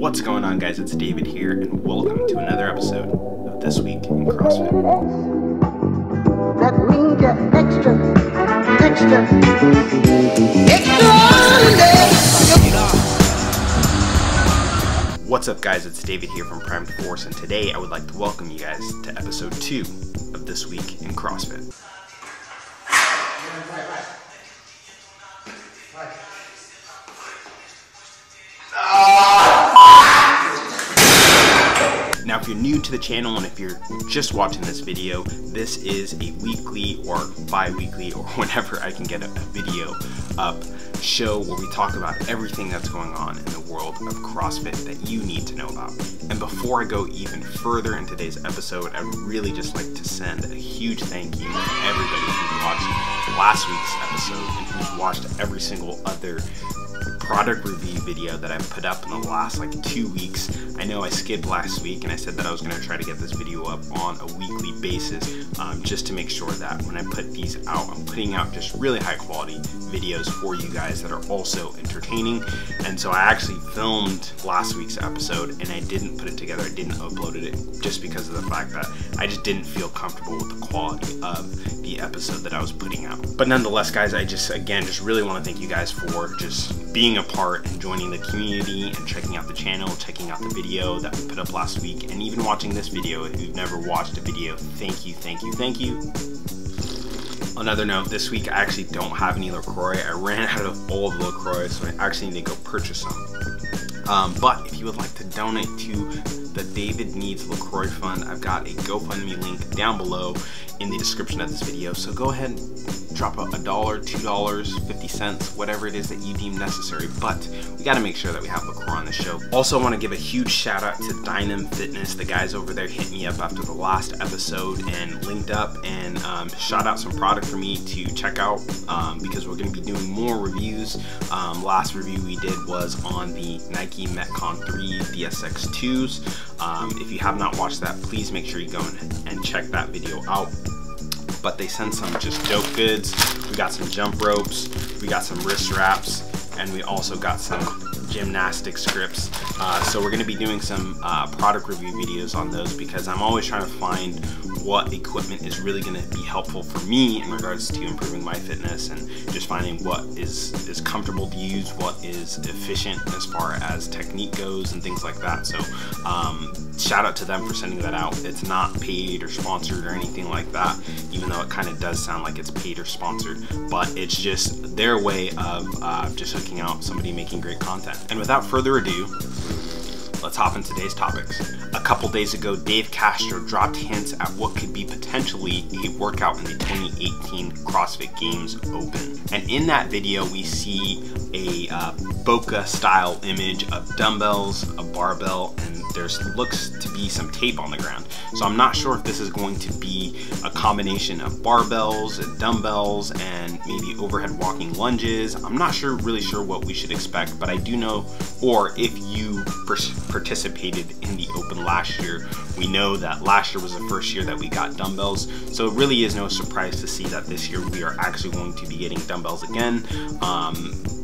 What's going on, guys? It's David here, and welcome to another episode of This Week in CrossFit. That means you're extra. What's up, guys? It's David here from Prime Force, and today I would like to welcome you guys to episode 2 of This Week in CrossFit. Now, if you're new to the channel and if you're just watching this video, this is a weekly or bi-weekly or whenever I can get a video up show where we talk about everything that's going on in the world of CrossFit that you need to know about. And before I go even further in today's episode, I would really just like to send a huge thank you to everybody who watched last week's episode and who's watched every single other product review video that I've put up in the last 2 weeks. I know I skipped last week and I said that I was going to try to get this video up on a weekly basis just to make sure that when I put these out, I'm putting out just really high quality videos for you guys that are also entertaining. And so I actually filmed last week's episode and I didn't put it together, I didn't upload it just because of the fact that I just didn't feel comfortable with the quality of the episode that I was putting out. But nonetheless, guys, I just really want to thank you guys for just being a part and joining the community and checking out the channel, checking out the video that we put up last week, and even watching this video. If you've never watched a video, thank you, thank you, thank you. Another note, this week I actually don't have any LaCroix. I ran out of all the LaCroix, so I actually need to go purchase some. But if you would like to donate to the David Needs LaCroix Fund, I've got a GoFundMe link down below in the description of this video. So go ahead and drop $1, $2, 50 cents, whatever it is that you deem necessary. But we got to make sure that we have LaCroix on the show. Also, I want to give a huge shout out to Dynam Fitness. The guys over there hit me up after the last episode and linked up and shot out some product for me to check out because we're going to be doing more reviews. Last review we did was on the Nike Metcon 3 DSX2s. If you have not watched that, please make sure you go and check that video out. But they sent some just dope goods. We got some jump ropes, we got some wrist wraps, and we also got some gymnastic scripts. So we're going to be doing some product review videos on those because I'm always trying to find what equipment is really going to be helpful for me in regards to improving my fitness and just finding what is comfortable to use, what is efficient as far as technique goes and things like that. So shout out to them for sending that out. It's not paid or sponsored or anything like that, even though it kind of does sound like it's paid or sponsored, but it's just their way of just hooking out somebody making great content. And without further ado, let's hop into today's topics. A couple days ago, Dave Castro dropped hints at what could be potentially a workout in the 2018 CrossFit Games Open. And in that video, we see a Boca style image of dumbbells, a barbell, and there's looks to be some tape on the ground. So I'm not sure if this is going to be a combination of barbells and dumbbells and maybe overhead walking lunges. I'm not really sure what we should expect, but I do know, or if you participated in the Open last year, we know that last year was the first year that we got dumbbells. So it really is no surprise to see that this year we are actually going to be getting dumbbells again.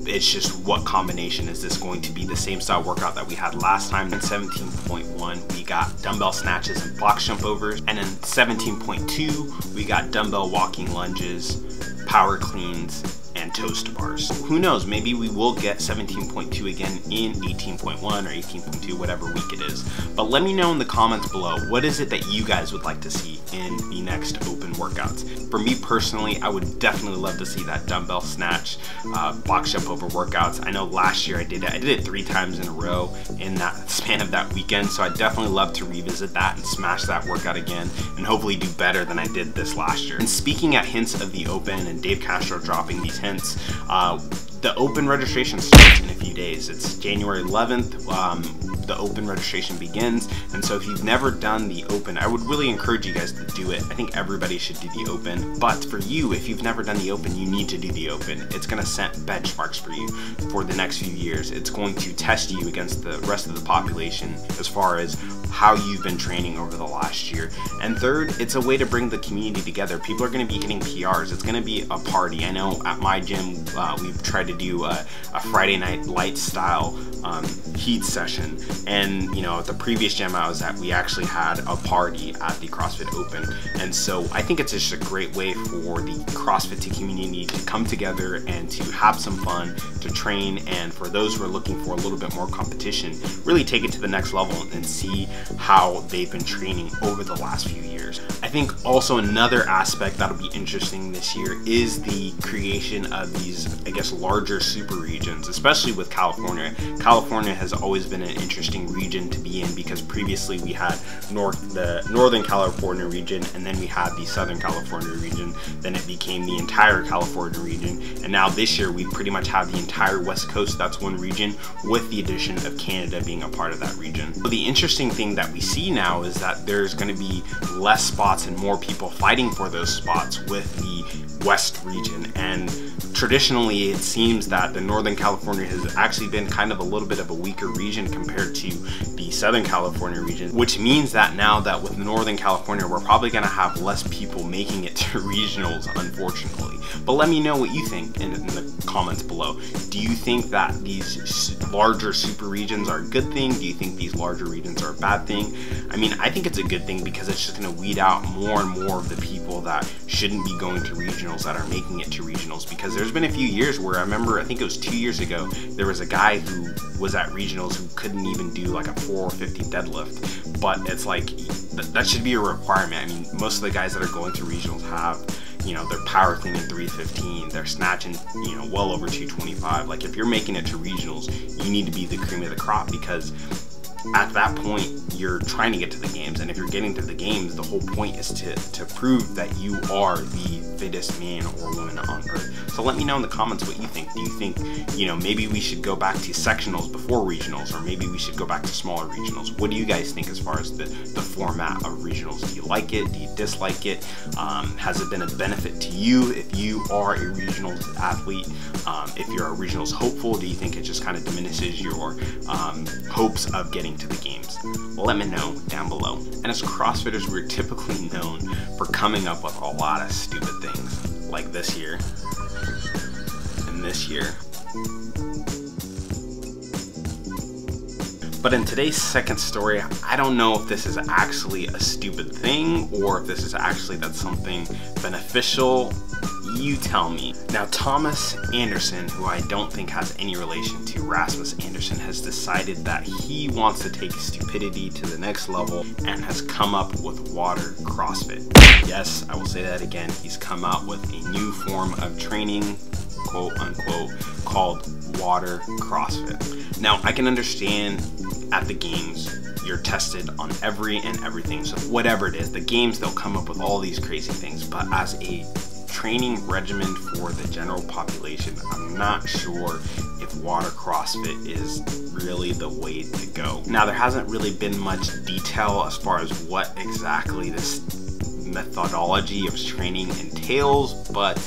It's just what combination is this going to be? The same style workout that we had last time. In 17.1 we got dumbbell snatches and box jump overs, and in 17.2 we got dumbbell walking lunges, power cleans, and toes to bars. Who knows, maybe we will get 17.2 again in 18.1 or 18.2, whatever week it is. But let me know in the comments below, what is it that you guys would like to see in the next Open workouts? For me personally, I would definitely love to see that dumbbell snatch, box jump over workouts. I know last year I did it 3 times in a row in that span of that weekend, so I'd definitely love to revisit that and smash that workout again and hopefully do better than I did this last year. And speaking at hints of the Open and Dave Castro dropping these hints, the Open registration starts in a few days. It's January 11th. The Open registration begins, and so if you've never done the Open, I would really encourage you guys to do it. I think everybody should do the Open, but for you, if you've never done the Open, you need to do the Open. It's going to set benchmarks for you for the next few years. It's going to test you against the rest of the population as far as how you've been training over the last year. And third, it's a way to bring the community together. People are going to be hitting PRs. It's going to be a party. I know at my gym, we've tried to do a Friday night light style heat session, And you know, at the previous gym I was at, we actually had a party at the CrossFit Open, and so I think it's just a great way for the CrossFit community to come together and to have some fun, to train, and for those who are looking for a little bit more competition, really take it to the next level and see how they've been training over the last few years. I think also another aspect that'll be interesting this year is the creation of these, I guess, larger super regions, especially with California. California has always been an interesting region to be in because previously we had the Northern California region, and then we had the Southern California region, then it became the entire California region, and now this year we pretty much have the entire West Coast, that's one region, with the addition of Canada being a part of that region. So the interesting thing that we see now is that there's going to be less spots and more people fighting for those spots with the West region, and traditionally it seems that the Northern California has actually been kind of a little bit of a weaker region compared to the Southern California region, which means that now that with Northern California we're probably going to have less people making it to regionals, unfortunately. But let me know what you think in the comments below. Do you think that these larger super regions are a good thing? Do you think these larger regions are a bad thing? I mean, I think it's a good thing because it's just going to weed out more and more of the people that shouldn't be going to regionals that are making it to regionals, because there's been a few years where I remember, I think it was 2 years ago, there was a guy who was at regionals who couldn't even do like a 450 deadlift, but it's like that should be a requirement. I mean, most of the guys that are going to regionals have, you know, they're power cleaning 315, they're snatching, you know, well over 225. Like if you're making it to regionals, you need to be the cream of the crop, because at that point you're trying to get to the games, and if you're getting to the games, the whole point is to prove that you are the fittest man or woman on earth. So let me know in the comments what you think. Do you think, you know, maybe we should go back to sectionals before regionals, or maybe we should go back to smaller regionals? What do you guys think as far as the format of regionals? Do you like it? Do you dislike it? Has it been a benefit to you if you are a regionals athlete? If you're a regionals hopeful, do you think it just kind of diminishes your hopes of getting to the games? Let me know down below. And as CrossFitters, we're typically known for coming up with a lot of stupid things, like this year and this year. But in today's second story, I don't know if this is actually a stupid thing or if this is actually something beneficial. You tell me. Now, Thomas Anderson, who I don't think has any relation to Rasmus Anderson, has decided that he wants to take stupidity to the next level and has come up with water CrossFit. Yes, I will say that again. He's come out with a new form of training, quote unquote, called water CrossFit. Now, I can understand at the games, you're tested on everything. So whatever it is, the games, they'll come up with all these crazy things. But as a training regimen for the general population, I'm not sure if water CrossFit is really the way to go. Now, there hasn't really been much detail as far as what exactly this methodology of training entails, but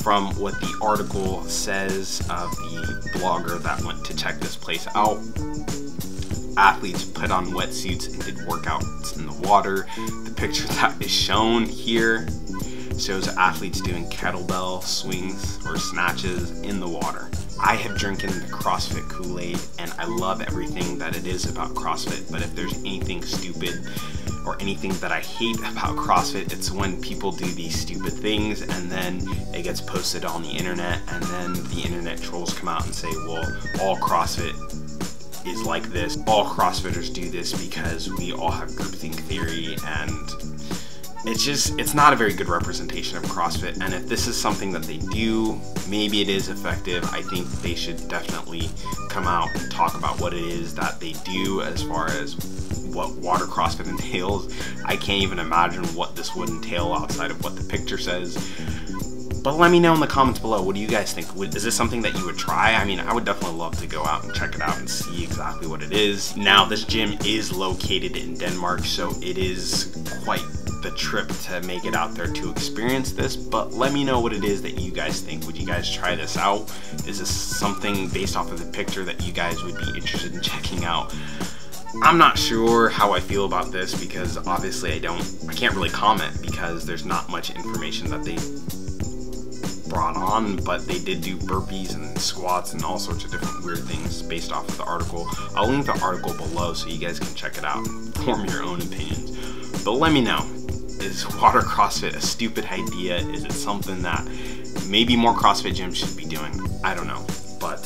from what the article says of the blogger that went to check this place out, athletes put on wetsuits and did workouts in the water. The picture that is shown here shows athletes doing kettlebell swings or snatches in the water. I have drinking the CrossFit Kool-Aid, and I love everything that it is about CrossFit, but if there's anything stupid or anything that I hate about CrossFit, it's when people do these stupid things and then it gets posted on the internet, and then the internet trolls come out and say, well, all CrossFit is like this. All CrossFitters do this because we all have groupthink theory, and it's not a very good representation of CrossFit. And if this is something that they do, maybe it is effective. I think they should definitely come out and talk about what it is that they do as far as what water CrossFit entails. I can't even imagine what this would entail outside of what the picture says. But let me know in the comments below, what do you guys think? Is this something that you would try? I mean, I would definitely love to go out and check it out and see exactly what it is. Now, this gym is located in Denmark, so it is quite the trip to make it out there to experience this, but let me know what it is that you guys think. Would you guys try this out? Is this something based off of the picture that you guys would be interested in checking out? I'm not sure how I feel about this, because obviously I can't really comment because there's not much information that they brought on, but they did do burpees and squats and all sorts of different weird things based off of the article. I'll link the article below so you guys can check it out and form your own opinions. But let me know, is water CrossFit a stupid idea? Is it something that maybe more CrossFit gyms should be doing? I don't know, but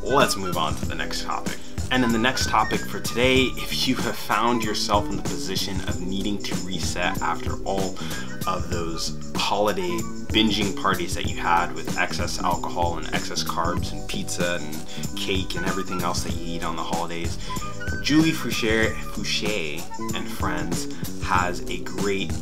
let's move on to the next topic. And in the next topic for today, if you have found yourself in the position of needing to reset after all of those holiday binging parties that you had with excess alcohol and excess carbs and pizza and cake and everything else that you eat on the holidays, Julie Fouché and friends has a great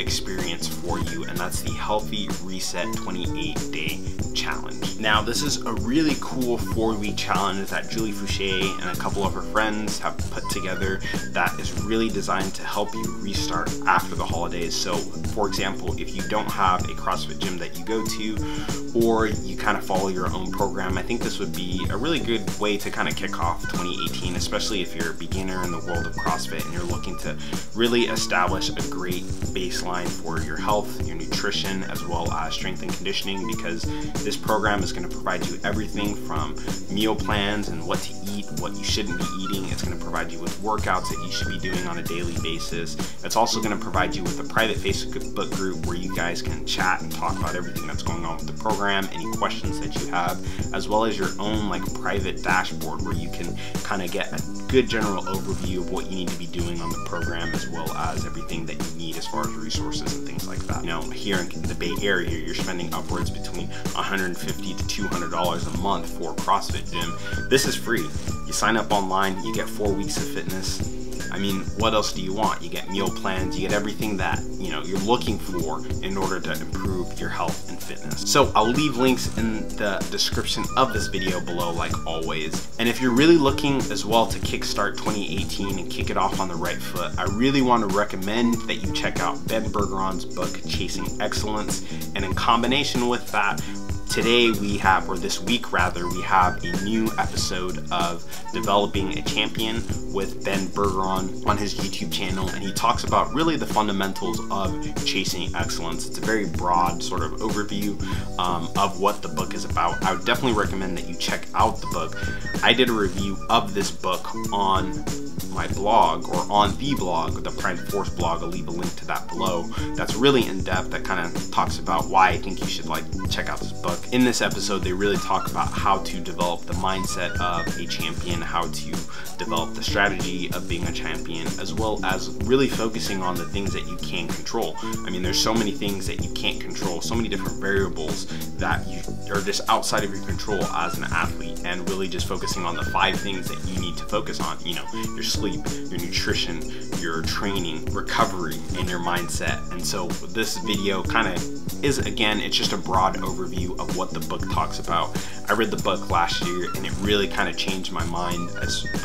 experience for you, and that's the Healthy Reset 28-Day Challenge. Now, this is a really cool 4-week challenge that Julie Fouché and a couple of her friends have put together that is really designed to help you restart after the holidays. So, for example, if you don't have a CrossFit gym that you go to, or you kind of follow your own program, I think this would be a really good way to kind of kick off 2018, especially if you're a beginner in the world of CrossFit and you're looking to really establish a great baseline for your health, your nutrition, as well as strength and conditioning, because this program is going to provide you everything from meal plans and what to eat, what you shouldn't be eating. It's going to provide you with workouts that you should be doing on a daily basis. It's also going to provide you with a private Facebook group where you guys can chat and talk about everything that's going on with the program, any questions that you have, as well as your own like private dashboard where you can kind of get a good general overview of what you need to be doing on the program, as well as everything that you need as far as resources and things like that. You know, here in the Bay Area, you're spending upwards between $150 to $200 a month for a CrossFit gym. This is free. You sign up online, you get 4 weeks of fitness. I mean, what else do you want? You get meal plans, you get everything that, you know, you're looking for in order to improve your health and fitness. So I'll leave links in the description of this video below, like always. And if you're really looking as well to kickstart 2018 and kick it off on the right foot, I really want to recommend that you check out Ben Bergeron's book, Chasing Excellence. And in combination with that, today we have, or this week rather, we have a new episode of Developing a Champion with Ben Bergeron on his YouTube channel, and he talks about really the fundamentals of chasing excellence. It's a very broad sort of overview of what the book is about. I would definitely recommend that you check out the book. I did a review of this book on my blog, or on the blog, the Prime Force blog. I'll leave a link to that below. That's really in depth. That kind of talks about why I think you should like check out this book. In this episode, they really talk about how to develop the mindset of a champion, how to develop the strategy of being a champion, as well as really focusing on the things that you can control. I mean, there's so many things that you can't control, so many different variables that you are just outside of your control as an athlete, and really just focusing on the 5 things that you need to focus on. You know, your sleep, your nutrition, your training, recovery, and your mindset. And so this video kind of is, again, it's just a broad overview of what the book talks about. I read the book last year, and it really kind of changed my mind,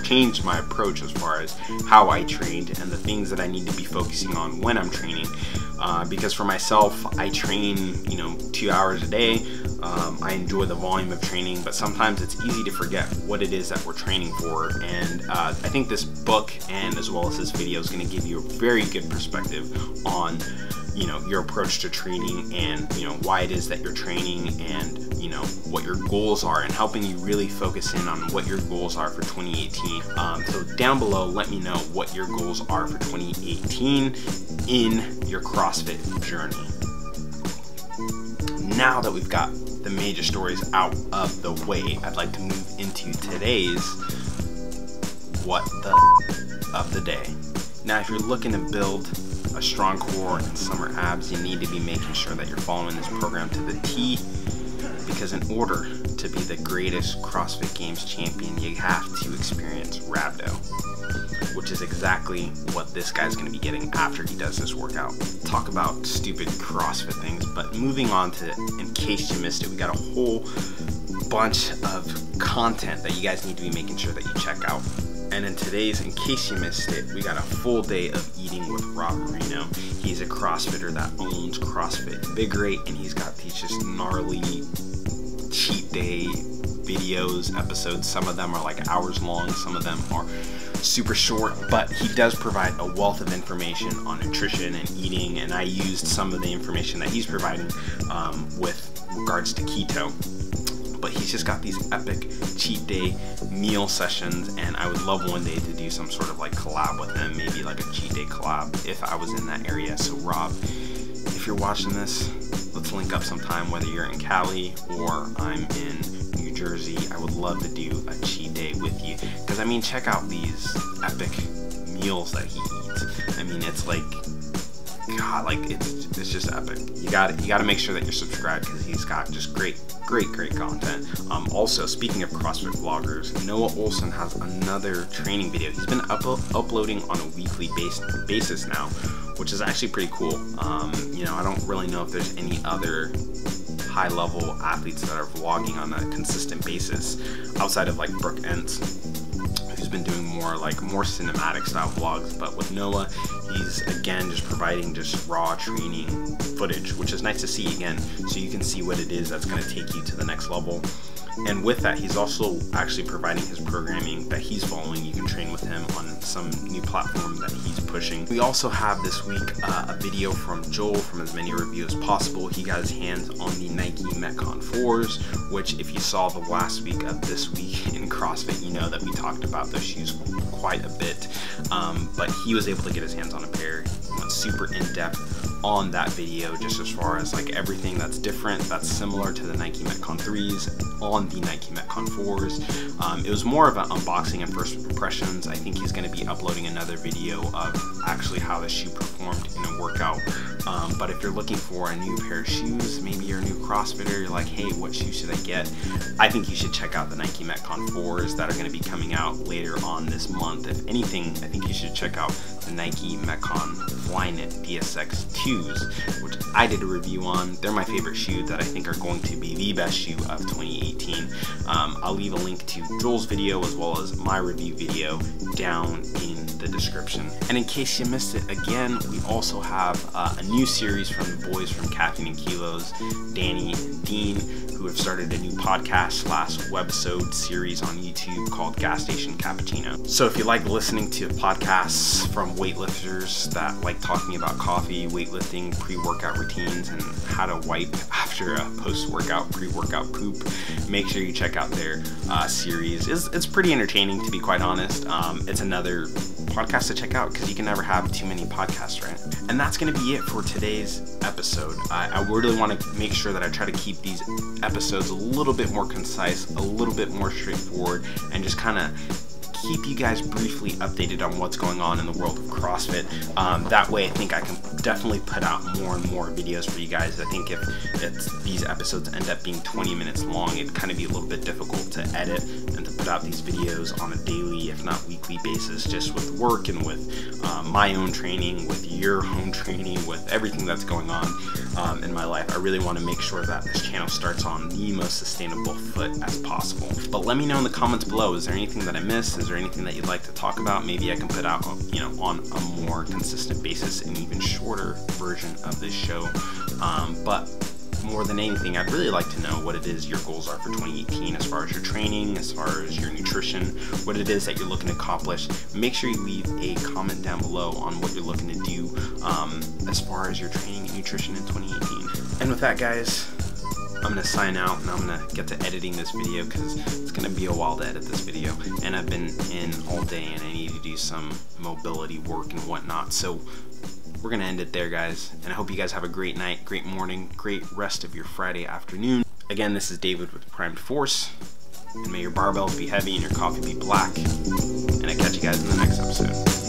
changed my approach as far as how I trained and the things that I need to be focusing on when I'm training. Because for myself, I train, 2 hours a day. I enjoy the volume of training, but sometimes it's easy to forget what it is that we're training for. And I think this book, and as well as this video, is going to give you a very good perspective on your approach to training, and why it is that you're training, and what your goals are, and helping you really focus in on what your goals are for 2018. So down below, let me know what your goals are for 2018 in your CrossFit journey. Now that we've got the major stories out of the way, I'd like to move into today's what the of the day. Now, if you're looking to build a strong core and summer abs, you need to be making sure that you're following this program to the T, because in order to be the greatest CrossFit Games champion, you have to experience rhabdo, which is exactly what this guy's going to be getting after he does this workout. Talk about stupid CrossFit things, but moving on to, in case you missed it, we got a whole bunch of content that you guys need to be making sure that you check out. And in today's, in case you missed it, we got a full day of eating with Rob Marino. He's a CrossFitter that owns CrossFit Invigorate, and he's got these just gnarly cheat day videos, episodes. Some of them are like hours long, some of them are super short, but he does provide a wealth of information on nutrition and eating, and I used some of the information that he's providing with regards to keto. But he's just got these epic cheat day meal sessions, and I would love one day to do some sort of like collab with him, maybe like a cheat day collab if I was in that area. So Rob, if you're watching this, let's link up sometime, whether you're in Cali or I'm in New Jersey. I would love to do a cheat day with you, because I mean, check out these epic meals that he eats. I mean, it's like, God, like it's just epic. You gotta make sure that you're subscribed, because he's got just great content. Also, speaking of CrossFit vloggers, Noah Olson has another training video. He's been uploading on a weekly basis now, which is actually pretty cool. You know, I don't really know if there's any other high-level athletes that are vlogging on a consistent basis outside of like Brooke Entz, who's been doing more cinematic style vlogs. But with Noah, he's again just providing just raw training footage, which is nice to see again, so you can see what it is that's going to take you to the next level. And with that, he's also actually providing his programming that he's following. You can train with him on some new platform that he's pushing. We also have this week a video from Joel from As Many Review as Possible. He got his hands on the Nike Metcon 4s, which if you saw the last week of This Week in CrossFit, you know that we talked about those shoes quite a bit. But he was able to get his hands on a pair. He went super in-depth on that video, just as far as like everything that's different, that's similar to the Nike Metcon 3s on the Nike Metcon 4s. It was more of an unboxing and first impressions. I think he's going to be uploading another video of actually how the shoe performed in a workout. But if you're looking for a new pair of shoes, maybe you're a new CrossFitter, you're like, hey, what shoe should I get? I think you should check out the Nike Metcon 4s that are going to be coming out later on this month. If anything, I think you should check out the Nike Metcon Flyknit DSX 2s, which I did a review on. They're my favorite shoe that I think are going to be the best shoe of 2018. I'll leave a link to Joel's video as well as my review video down in the description. And in case you missed it, again, we also have a new series from the boys from Caffiene and Kilos, Danny and Dean, who have started a new podcast / webisode series on YouTube called Gas Station Cappuccino. So if you like listening to podcasts from weightlifters that like talking about coffee, weightlifting, pre-workout routines, and how to wipe after a post-workout, pre-workout poop, make sure you check out their series. It's pretty entertaining, to be quite honest. It's another podcast to check out, because you can never have too many podcasts, right? And that's going to be it for today's episode. I really want to make sure that I try to keep these episodes a little bit more concise, a little bit more straightforward, and just kind of keep you guys briefly updated on what's going on in the world of CrossFit. That way I think I can definitely put out more and more videos for you guys. I think if these episodes end up being 20 minutes long, it'd kind of be a little bit difficult to edit and to put out these videos on a daily, if not weekly basis, just with work and with my own training, with your own training, with everything that's going on in my life. I really want to make sure that this channel starts on the most sustainable foot as possible. But let me know in the comments below, is there anything that I missed? Is there anything that you'd like to talk about? Maybe I can put out, you know, on a more consistent basis an even shorter version of this show. But more than anything, I'd really like to know what it is your goals are for 2018 as far as your training, as far as your nutrition, what it is that you're looking to accomplish. Make sure you leave a comment down below on what you're looking to do as far as your training and nutrition in 2018. And with that, guys, I'm going to sign out, and I'm going to get to editing this video, because it's going to be a while to edit this video, and I've been in all day and I need to do some mobility work and whatnot. So we're going to end it there, guys, and I hope you guys have a great night, great morning, great rest of your Friday afternoon. Again, this is David with Primed Force, and may your barbells be heavy and your coffee be black, and I catch you guys in the next episode.